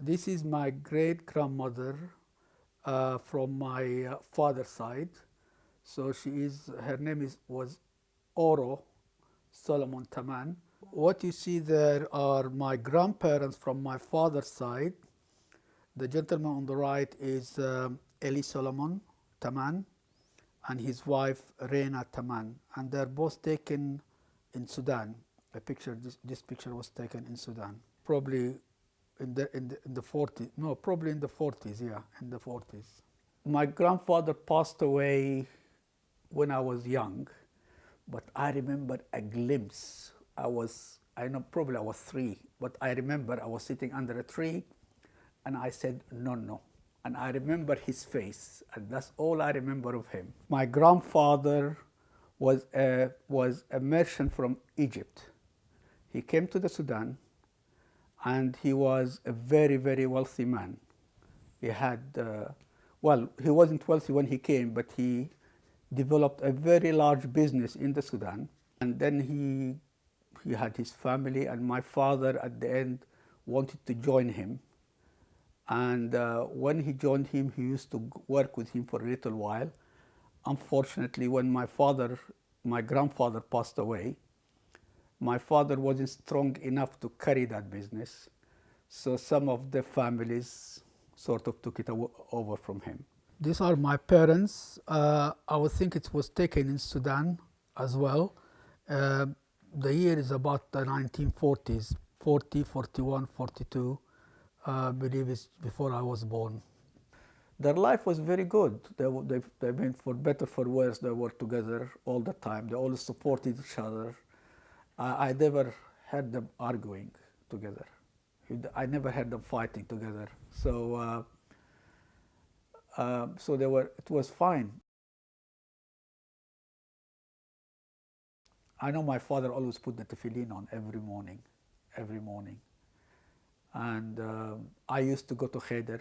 This is my great grandmother from my father's side. So her name was Oro Solomon Tamman. What you see there are my grandparents from my father's side. The gentleman on the right is Eli Solomon Tamman and his wife Reina Tamman, and they're both taken in Sudan. This picture was taken in Sudan, probably in the 40s. No, probably in the 40s. Yeah, in the 40s. My grandfather passed away when I was young, but I remember a glimpse. I know probably I was 3, but I remember I was sitting under a tree and I said, no, no. And I remember his face, and that's all I remember of him. My grandfather was a merchant from Egypt. He came to the Sudan, and he was a very, very wealthy man. He had, well, he wasn't wealthy when he came, but he developed a very large business in the Sudan. And then he had his family, and my father at the end wanted to join him. And when he joined him, he used to work with him for a little while. Unfortunately, when my grandfather passed away, my father wasn't strong enough to carry that business. So some of the families sort of took it over from him. These are my parents. I would think it was taken in Sudan as well. The year is about the 1940s, 40, 41, 42. I believe it's before I was born. Their life was very good. They've been, for better, for worse, they were together all the time. They always supported each other. I never heard them arguing together. I never heard them fighting together. So it was fine. I know my father always put the tefillin on every morning. And I used to go to Cheder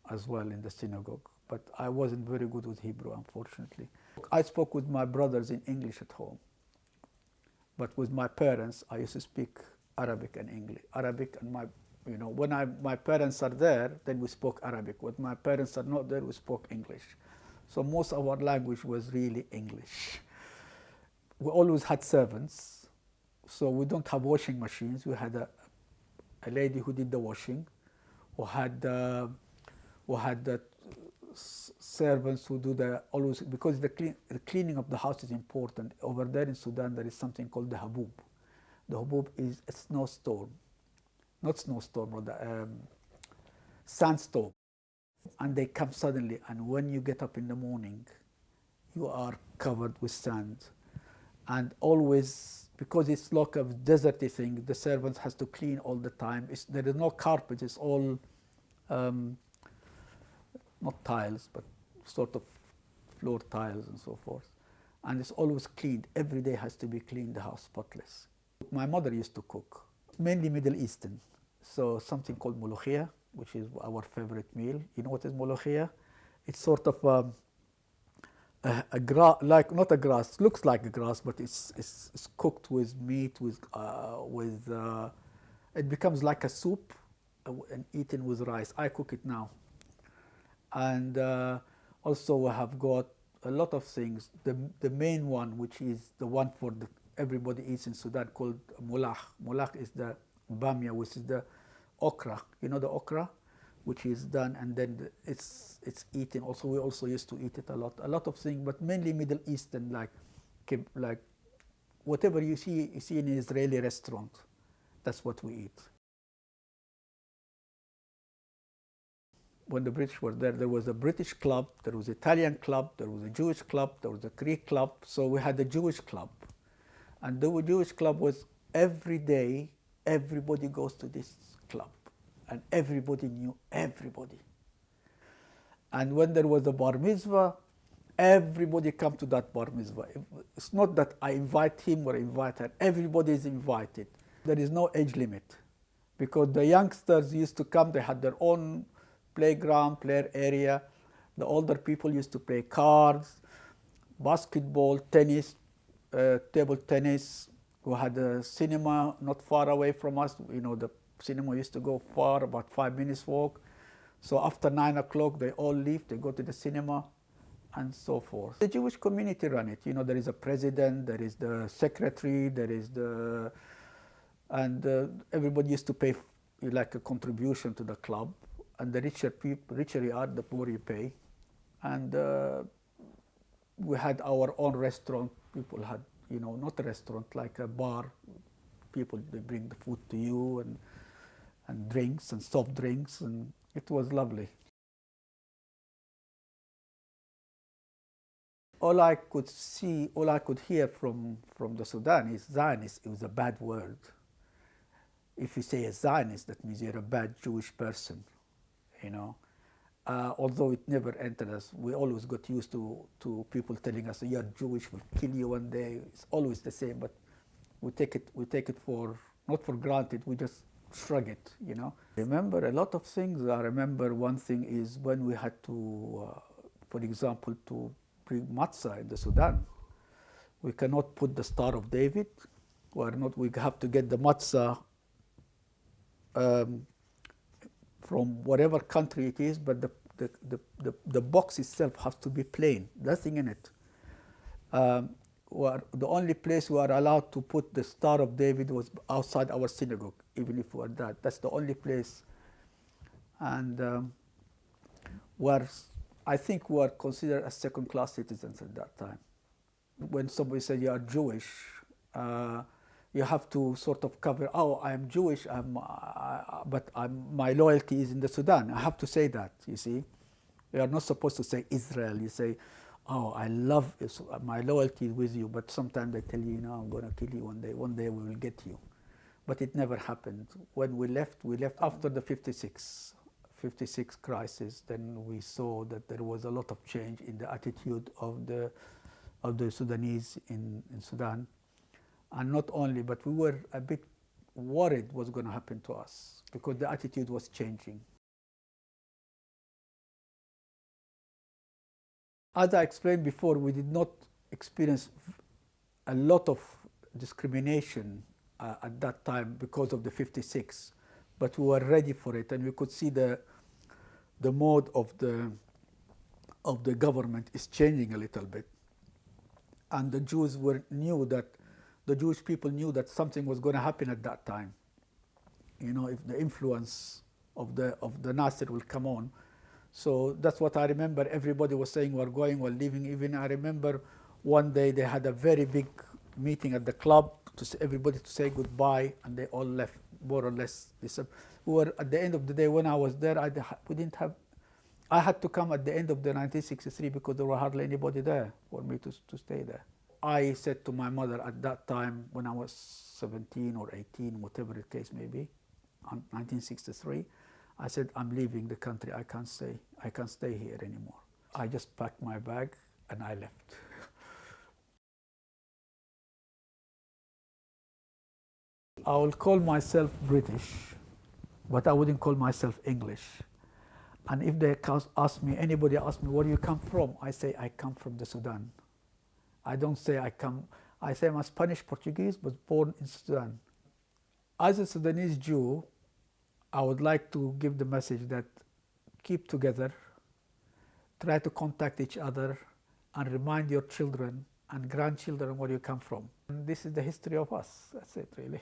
as well in the synagogue, but I wasn't very good with Hebrew, unfortunately. I spoke with my brothers in English at home, but with my parents, I used to speak Arabic and English. Arabic and when my parents are there, then we spoke Arabic. When my parents are not there, we spoke English. So most of our language was really English. We always had servants, so we don't have washing machines. We had a lady who did the washing, who had the servants who do always, because the cleaning of the house is important. Over there in Sudan, there is something called the haboob. The haboob is a snowstorm, not snowstorm, but sandstorm, and they come suddenly. And when you get up in the morning, you are covered with sand, and always, because it's like a deserty thing, the servants has to clean all the time. There is no carpet. It's all not tiles, but sort of floor tiles and so forth. And it's always cleaned. Every day has to be cleaned, the house spotless. My mother used to cook, mainly Middle Eastern. So something called molokhia, which is our favorite meal. You know what is molokhia? It's sort of a grass, like not a grass, looks like a grass, but it's cooked with meat, it becomes like a soup and eaten with rice. I cook it now. And also we have got a lot of things. The main one, which is the one everybody eats in Sudan, called mullah. Mullah is the bamia, which is the okra. You know the okra, which is done, and then it's eaten. Also, we also used to eat it a lot of things, but mainly Middle Eastern, like whatever you see in an Israeli restaurant, that's what we eat. When the British were there, there was a British club, there was an Italian club, there was a Jewish club, there was a Greek club. So we had the Jewish club, and the Jewish club was every day. Everybody goes to this club, and everybody knew everybody. And when there was a bar mitzvah, everybody come to that bar mitzvah. It's not that I invite him or invite her. Everybody is invited. There is no age limit, because the youngsters used to come. They had their own playground, player area. The older people used to play cards, basketball, tennis, table tennis. We had a cinema not far away from us. You know, the cinema used to go far, about 5 minutes walk. So after 9 o'clock, they all leave, they go to the cinema, and so forth. The Jewish community run it. You know, there is a president, there is the secretary, there is the, and everybody used to pay like a contribution to the club. And the richer you are, the more you pay. And we had our own restaurant. People had, you know, not a restaurant, like a bar. People, they bring the food to you, and drinks and soft drinks, and it was lovely. All I could see, all I could hear from the Sudan is Zionist. It was a bad word. If you say a Zionist, that means you're a bad Jewish person, you know. Although it never entered us, we always got used to people telling us, "You're Jewish, we'll kill you one day." It's always the same, but we take it for not for granted. We just shrug it, you know. I remember a lot of things. I remember one thing is when we had to, for example, to bring matzah in the Sudan. We cannot put the Star of David. We have to get the matzah from whatever country it is, but the box itself has to be plain, nothing in it. The only place we are allowed to put the Star of David was outside our synagogue, even if we are that. That's the only place. And I think we are considered as second-class citizens at that time. When somebody says you are Jewish, you have to sort of cover, oh, I am Jewish, but my loyalty is in the Sudan. I have to say that, you see. You are not supposed to say Israel. You say, oh, I love Israel. My loyalty is with you, but sometimes they tell you, I'm going to kill you one day. One day we will get you. But it never happened. When we left after the 56 crisis. Then we saw that there was a lot of change in the attitude of the Sudanese in Sudan. And not only, but we were a bit worried what's going to happen to us because the attitude was changing. As I explained before, we did not experience a lot of discrimination at that time because of the 56, but we were ready for it, and we could see the mode of the government is changing a little bit, and the Jewish people knew that something was going to happen at that time. You know, if the influence of the Nasser will come on. So that's what I remember. Everybody was saying we're going, we're leaving. Even I remember one day they had a very big meeting at the club everybody to say goodbye, and they all left, more or less. We were at the end of the day when I was there. I had to come at the end of the 1963 because there were hardly anybody there for me to stay there. I said to my mother at that time when I was 17 or 18, whatever the case may be, in 1963. I said, I'm leaving the country. I can't stay here anymore. I just packed my bag and I left. I will call myself British, but I wouldn't call myself English. And if anybody asks me, where do you come from? I say, I come from the Sudan. I don't say I say I'm a Spanish Portuguese, but born in Sudan. As a Sudanese Jew, I would like to give the message that keep together, try to contact each other, and remind your children and grandchildren where you come from. And this is the history of us. That's it, really.